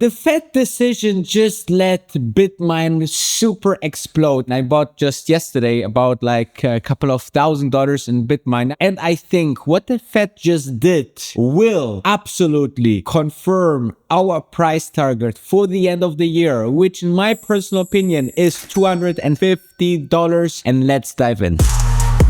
The Fed decision just let Bitmine super explode. And I bought just yesterday about like a couple of $1,000 in Bitmine. And I think what the Fed just did will absolutely confirm our price target for the end of the year, which in my personal opinion is $250. And let's dive in.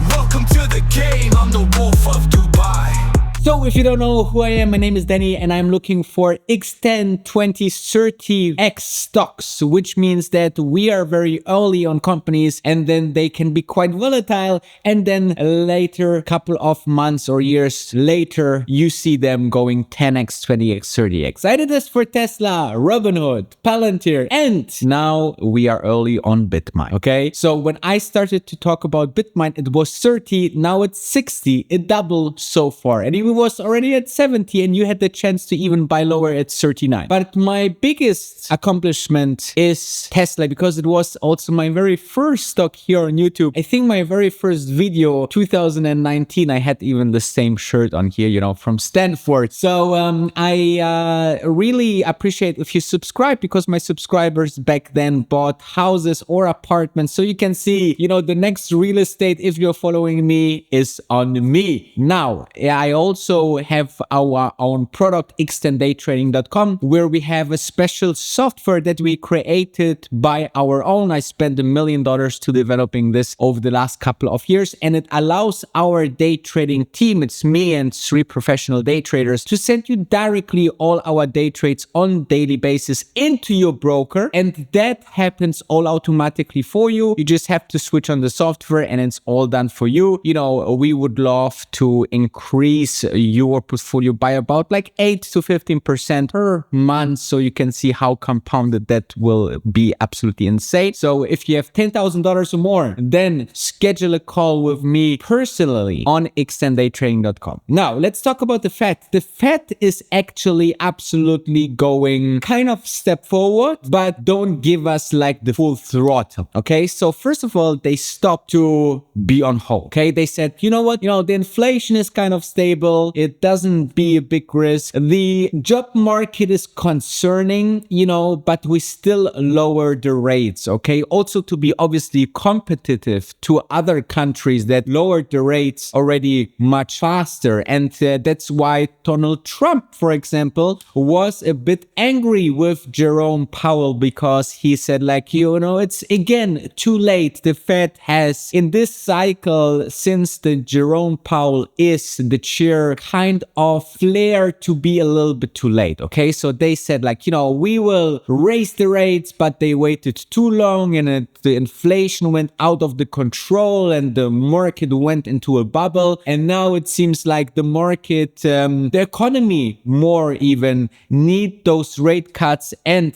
Welcome to the game, I'm the wolf of Dubai. So if you don't know who I am, my name is Danny and I'm looking for X10, 20, 30x stocks, which means that we are very early on companies and then they can be quite volatile. And then later, couple of months or years later, you see them going 10x, 20x, 30x. I did this for Tesla, Robinhood, Palantir, and now we are early on Bitmine, okay? So when I started to talk about Bitmine, it was 30, now it's 60, it doubled so far. And even was already at 70 and you had the chance to even buy lower at 39. But my biggest accomplishment is Tesla because it was also my very first stock here on YouTube. I think my very first video, 2019, I had even the same shirt on here, you know, from Stanford. So I really appreciate if you subscribe because my subscribers back then bought houses or apartments. So you can see, you know, the next real estate, if you're following me, is on me. Now, I also have our own product, X10daytrading.com, where we have a special software that we created by our own. I spent $1 million to developing this over the last couple of years, and it allows our day trading team, it's me and 3 professional day traders, to send you directly all our day trades on daily basis into your broker, and that happens all automatically for you. You just have to switch on the software and it's all done for you. You know, we would love to increase your portfolio by about like 8 to 15% per month, so you can see how compounded that will be. Absolutely insane. So if you have $10,000 or more, then schedule a call with me personally on X10daytrading.com. Now let's talk about the Fed. The Fed is actually absolutely going kind of step forward, but don't give us like the full throttle. Okay, so first of all, they stopped to be on hold. Okay, they said, you know what, the inflation is kind of stable. It doesn't be a big risk. The job market is concerning, but we still lower the rates, okay? Also to be obviously competitive to other countries that lowered the rates already much faster. And that's why Donald Trump, for example, was a bit angry with Jerome Powell because he said like, it's again too late. The Fed has in this cycle, since the Jerome Powell is the chair, kind of flared to be a little bit too late. Okay, so they said like, we will raise the rates, but they waited too long and the inflation went out of the control and the market went into a bubble. And now it seems like the market, the economy more even need those rate cuts. And,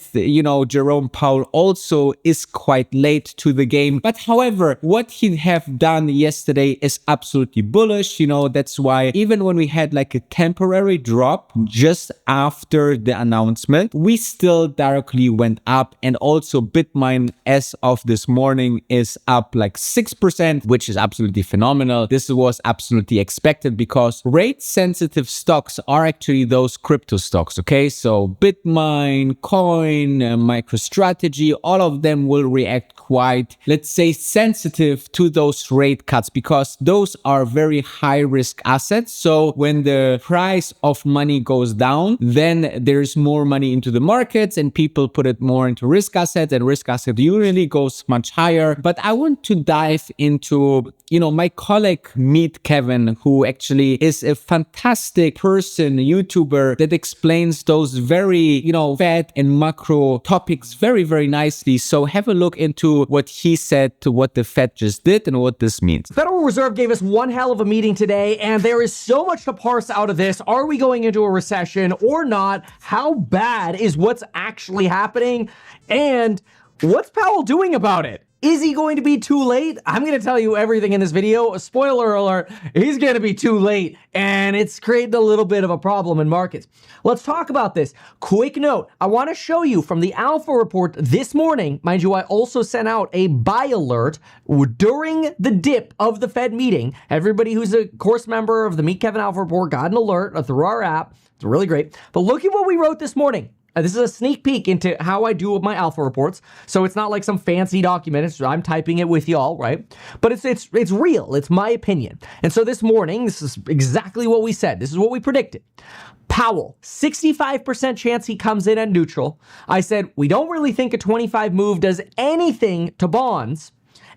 Jerome Powell also is quite late to the game. But however, what he have done yesterday is absolutely bullish. That's why even when we had like a temporary drop just after the announcement, we still directly went up. And also Bitmine as of this morning is up like 6%, which is absolutely phenomenal. This was absolutely expected because rate sensitive stocks are actually those crypto stocks. Okay, so Bitmine, Coin, MicroStrategy, all of them will react quite, let's say, sensitive to those rate cuts because those are very high risk assets. So when the price of money goes down, then there's more money into the markets and people put it more into risk assets, and risk asset usually goes much higher. But I want to dive into, my colleague Meet Kevin, who actually is a fantastic person, YouTuber that explains those very, Fed and macro topics very, very nicely. So have a look into what he said to what the Fed just did and what this means. Federal Reserve gave us one hell of a meeting today, and there is so much to parse out of this. Are we going into a recession or not? How bad is what's actually happening? And what's Powell doing about it? Is he going to be too late? I'm going to tell you everything in this video. Spoiler alert, he's going to be too late, and it's created a little bit of a problem in markets. Let's talk about this. Quick note, I want to show you from the Alpha report this morning. Mind you, I also sent out a buy alert during the dip of the Fed meeting. Everybody who's a course member of the Meet Kevin Alpha report got an alert through our app. It's really great. But look at what we wrote this morning. This is a sneak peek into how I do with my alpha reports. So it's not like some fancy document. I'm typing it with y'all, right? But it's real. It's my opinion. And so this morning, this is exactly what we said. This is what we predicted. Powell, 65% chance he comes in at neutral. I said, we don't really think a 25 move does anything to bonds.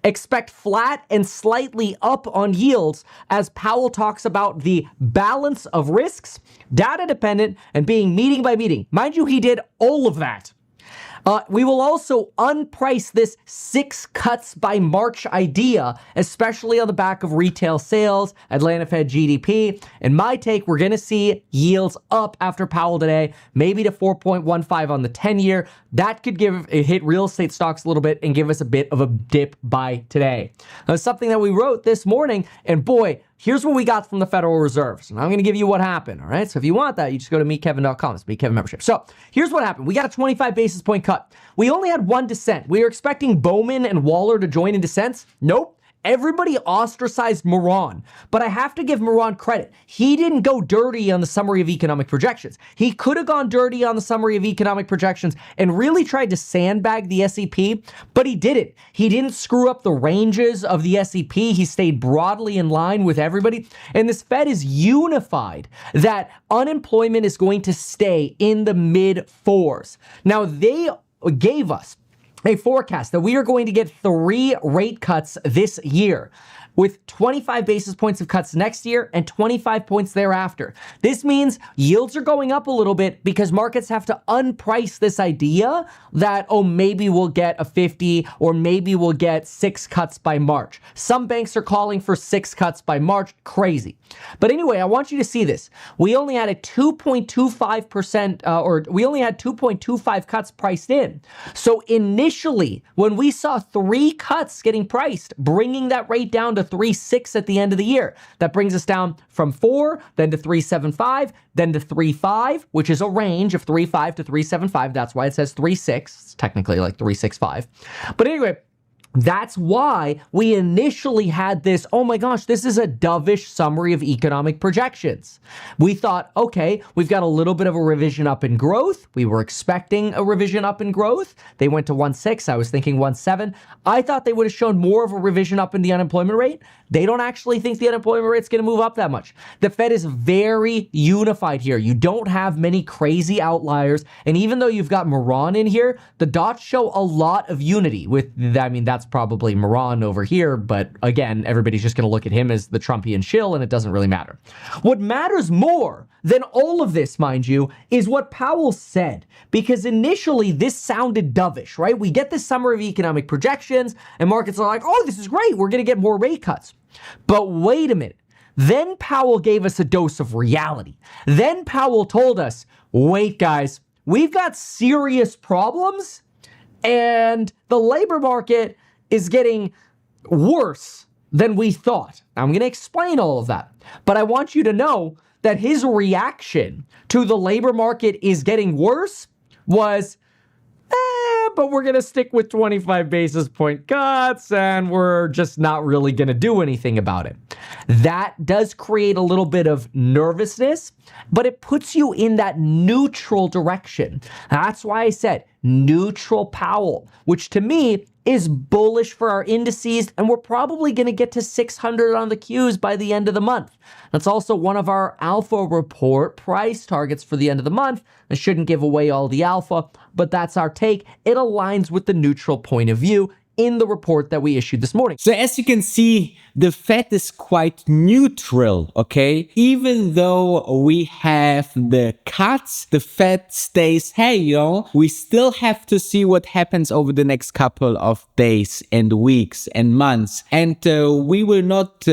Expect flat and slightly up on yields as Powell talks about the balance of risks, data dependent, and being meeting by meeting. Mind you, he did all of that. We will also unprice this 6 cuts by March idea, especially on the back of retail sales, Atlanta Fed GDP. And my take, we're going to see yields up after Powell today, maybe to 4.15 on the 10-year. That could hit real estate stocks a little bit and give us a bit of a dip by today. Now, something that we wrote this morning, and boy, here's what we got from the Federal Reserve. And I'm going to give you what happened, all right? So if you want that, you just go to meetkevin.com. It's MeetKevin membership. So here's what happened. We got a 25 basis point cut. We only had one dissent. We were expecting Bowman and Waller to join in dissents. Nope. Everybody ostracized Moran, but I have to give Moran credit. He didn't go dirty on the summary of economic projections. He could have gone dirty on the summary of economic projections and really tried to sandbag the SEP, but he didn't. He didn't screw up the ranges of the SEP. He stayed broadly in line with everybody. And this Fed is unified that unemployment is going to stay in the mid 4s. Now, they gave us a forecast that we are going to get 3 rate cuts this year, with 25 basis points of cuts next year and 25 points thereafter. This means yields are going up a little bit because markets have to unprice this idea that, oh, maybe we'll get a 50 or maybe we'll get 6 cuts by March. Some banks are calling for 6 cuts by March. Crazy. But anyway, I want you to see this. We only had a 2.25%, we only had 2.25 cuts priced in. So initially, when we saw 3 cuts getting priced, bringing that rate down to 3.6 at the end of the year. That brings us down from 4, then to 3.75, then to 3.5, which is a range of 3.5 to 3.75. That's why it says 3.6. It's technically like 3.65. But anyway, that's why we initially had this, oh my gosh, this is a dovish summary of economic projections. We thought, okay, we've got a little bit of a revision up in growth. We were expecting a revision up in growth. They went to 1.6. I was thinking 1.7. I thought they would have shown more of a revision up in the unemployment rate. They don't actually think the unemployment rate's going to move up that much. The Fed is very unified here. You don't have many crazy outliers. And even though you've got Moran in here, the dots show a lot of unity with, I mean, that's probably Moran over here. But again, everybody's just going to look at him as the Trumpian shill, and it doesn't really matter. What matters more than all of this, mind you, is what Powell said. Because initially, this sounded dovish, right? We get this summary of economic projections, and markets are like, oh, this is great. We're going to get more rate cuts. But wait a minute. Then Powell gave us a dose of reality. Then Powell told us, wait, guys, we've got serious problems, and the labor market is getting worse than we thought. I'm going to explain all of that. But I want you to know that his reaction to the labor market is getting worse was, but we're going to stick with 25 basis point cuts and we're just not really going to do anything about it. That does create a little bit of nervousness, but it puts you in that neutral direction. That's why I said neutral Powell, which to me is bullish for our indices, and we're probably going to get to 600 on the Qs by the end of the month. That's also one of our alpha report price targets for the end of the month. I shouldn't give away all the alpha, but that's our take. It aligns with the neutral point of view in the report that we issued this morning. So as you can see, the Fed is quite neutral, okay? Even though we have the cuts, the Fed stays, hey, we still have to see what happens over the next couple of days and weeks and months. And we will not,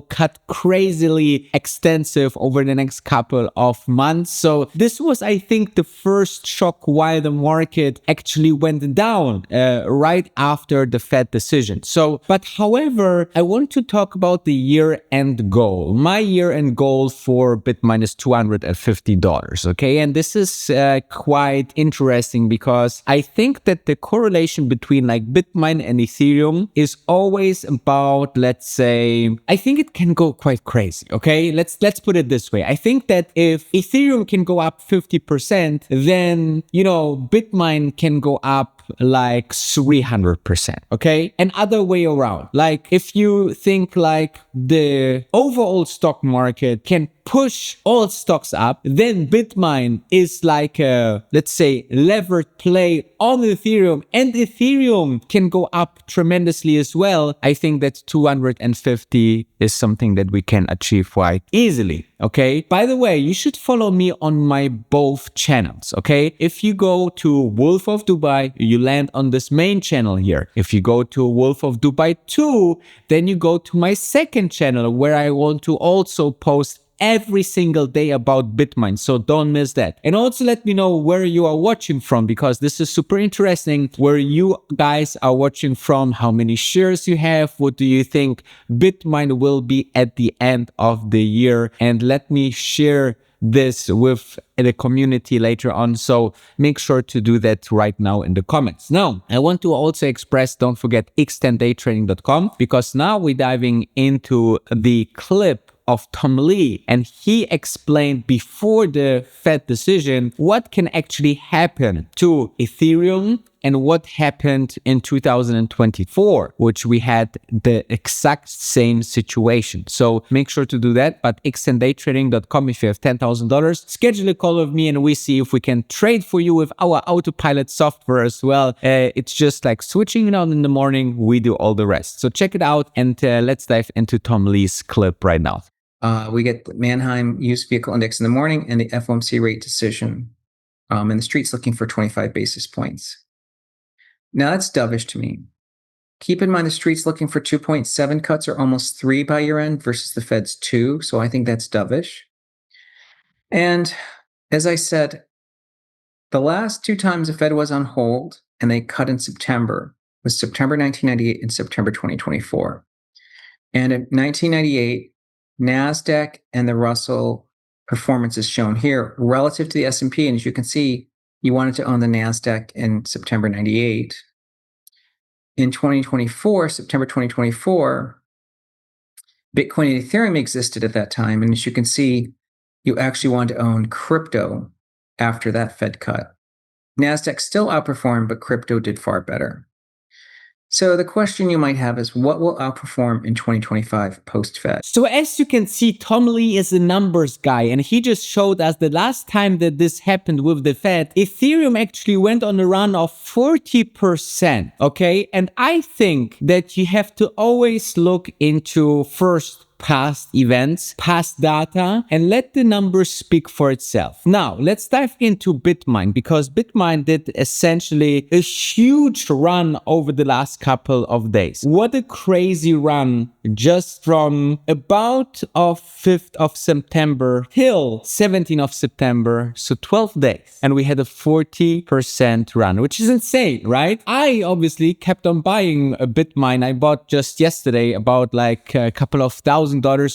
cut crazily extensive over the next couple of months. So this was, I think, the first shock why the market actually went down right after after the Fed decision. So, but however, I want to talk about the year-end goal. My year-end goal for Bitmine is $250, okay? And this is quite interesting because I think that the correlation between like Bitmine and Ethereum is always about, let's say, I think it can go quite crazy, okay? Let's put it this way. I think that if Ethereum can go up 50%, then, Bitmine can go up like 300%, okay? And other way around. Like if you think like the overall stock market can push all stocks up, then Bitmine is like a, let's say, levered play on Ethereum, and Ethereum can go up tremendously as well. I think that 250 is something that we can achieve quite easily, okay? By the way, you should follow me on my both channels, okay? If you go to Wolf of Dubai, you land on this main channel here. If you go to Wolf of Dubai 2, then you go to my second channel where I want to also post every single day about Bitmine, so don't miss that. And also let me know where you are watching from, because this is super interesting, where you guys are watching from, how many shares you have, what do you think Bitmine will be at the end of the year, and let me share this with the community later on, so make sure to do that right now in the comments. Now, I want to also express, don't forget x10daytrading.com, because now we're diving into the clip of Tom Lee, and he explained before the Fed decision what can actually happen to Ethereum and what happened in 2024, which we had the exact same situation. So make sure to do that. But x10daytrading.com, if you have $10,000, schedule a call with me and we see if we can trade for you with our AutoPilot software as well. It's just like switching it on in the morning. We do all the rest. So check it out, and let's dive into Tom Lee's clip right now. We get the Manheim Used Vehicle Index in the morning and the FOMC rate decision. And the street's looking for 25 basis points. Now that's dovish to me. Keep in mind the street's looking for 2.7 cuts or almost 3 by year end versus the Fed's 2. So I think that's dovish. And as I said, the last 2 times the Fed was on hold and they cut in September was September 1998 and September 2024. And in 1998, NASDAQ and the Russell performance is shown here relative to the S&P. And as you can see, you wanted to own the NASDAQ in September 98. In 2024, September 2024, Bitcoin and Ethereum existed at that time. And as you can see, you actually want to own crypto after that Fed cut. NASDAQ still outperformed, but crypto did far better. So the question you might have is, what will outperform in 2025 post-Fed? So as you can see, Tom Lee is a numbers guy, and he just showed us the last time that this happened with the Fed, Ethereum actually went on a run of 40%, okay? And I think that you have to always look into first past events, past data, and let the numbers speak for itself. Now, let's dive into Bitmine, because Bitmine did essentially a huge run over the last couple of days. What a crazy run, just from about of 5th of September till 17th of September, so 12 days. And we had a 40% run, which is insane, right? I obviously kept on buying a Bitmine. I bought just yesterday about like a couple of $1,000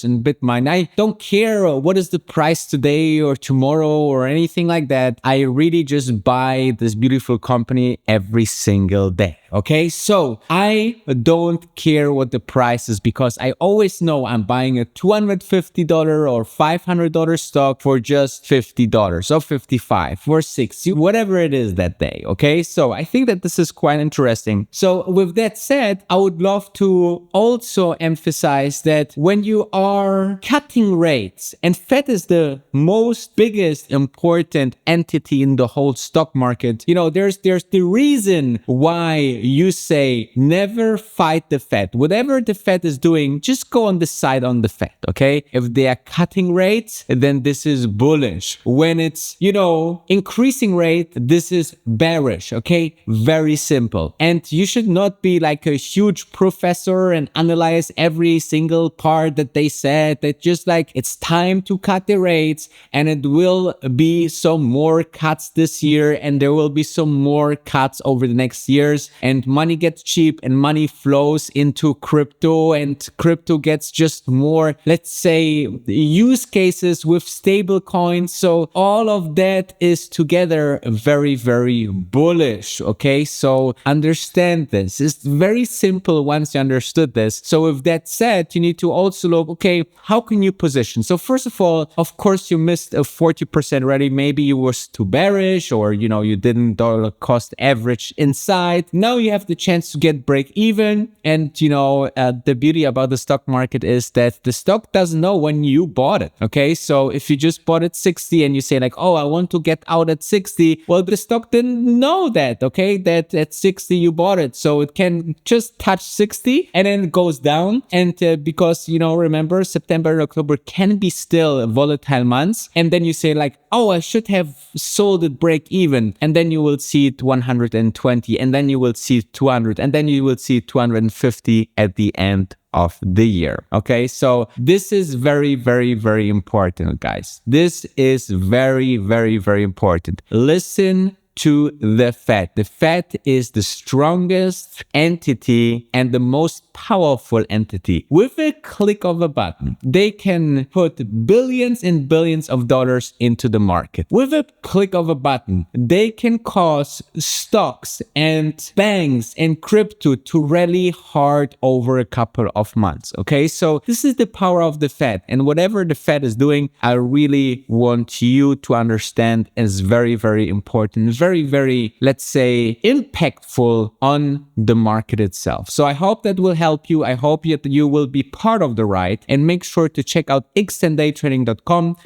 in Bitmine. I don't care what is the price today or tomorrow or anything like that. I really just buy this beautiful company every single day. Okay, so I don't care what the price is, because I always know I'm buying a $250 or $500 stock for just $50 or 55 or 60, whatever it is that day. Okay, so I think that this is quite interesting. So with that said, I would love to also emphasize that when you are cutting rates, and Fed is the most biggest important entity in the whole stock market, there's the reason why you say never fight the Fed. Whatever the Fed is doing, just go on the side on the Fed, okay? If they are cutting rates, then this is bullish. When it's, increasing rate, this is bearish, okay? Very simple. And you should not be like a huge professor and analyze every single part that they said. That just like, it's time to cut the rates, and it will be some more cuts this year, and there will be some more cuts over the next years. And and money gets cheap and money flows into crypto, and crypto gets just more, let's say, use cases with stable coins. So all of that is together very, very bullish. Okay, so understand this. It's very simple once you understood this. So with that said, you need to also look, okay, how can you position? So first of all, of course, you missed a 40% already. Maybe you was too bearish, or you didn't dollar cost average inside. Now you have the chance to get break even. And the beauty about the stock market is that the stock doesn't know when you bought it. Okay, so if you just bought at 60 and you say like, oh, I want to get out at 60, well, the stock didn't know that. Okay, that at 60 you bought it, so it can just touch 60 and then it goes down. And because remember, September and October can be still volatile months, and then you say like, oh, I should have sold it break even, and then you will see it 120, and then you will see 200, and then you will see 250 at the end of the year. Okay, so this is very, very, very important, guys. This is very, very, very important. Listen to the Fed. The Fed is the strongest entity and the most powerful entity. With a click of a button, they can put billions and billions of dollars into the market. With a click of a button, they can cause stocks and banks and crypto to rally hard over a couple of months. Okay, so this is the power of the Fed, and whatever the Fed is doing, I really want you to understand is very, very important, very, very, let's say, impactful on the market itself. So I hope that will help you. I hope that you will be part of the ride, and make sure to check out x10daytrading.com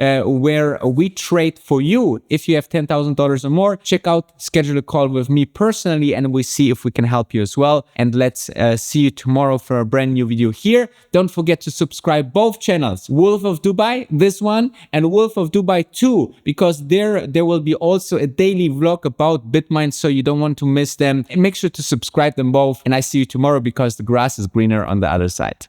where we trade for you. If you have $10,000 or more, check out, schedule a call with me personally, and we see if we can help you as well. And let's see you tomorrow for a brand new video here. Don't forget to subscribe both channels, Wolf of Dubai, this one, and Wolf of Dubai 2, because there will be also a daily vlog about Bitmine, so you don't want to miss them. And make sure to subscribe them both, and I see you tomorrow because the grass is greener on the other side.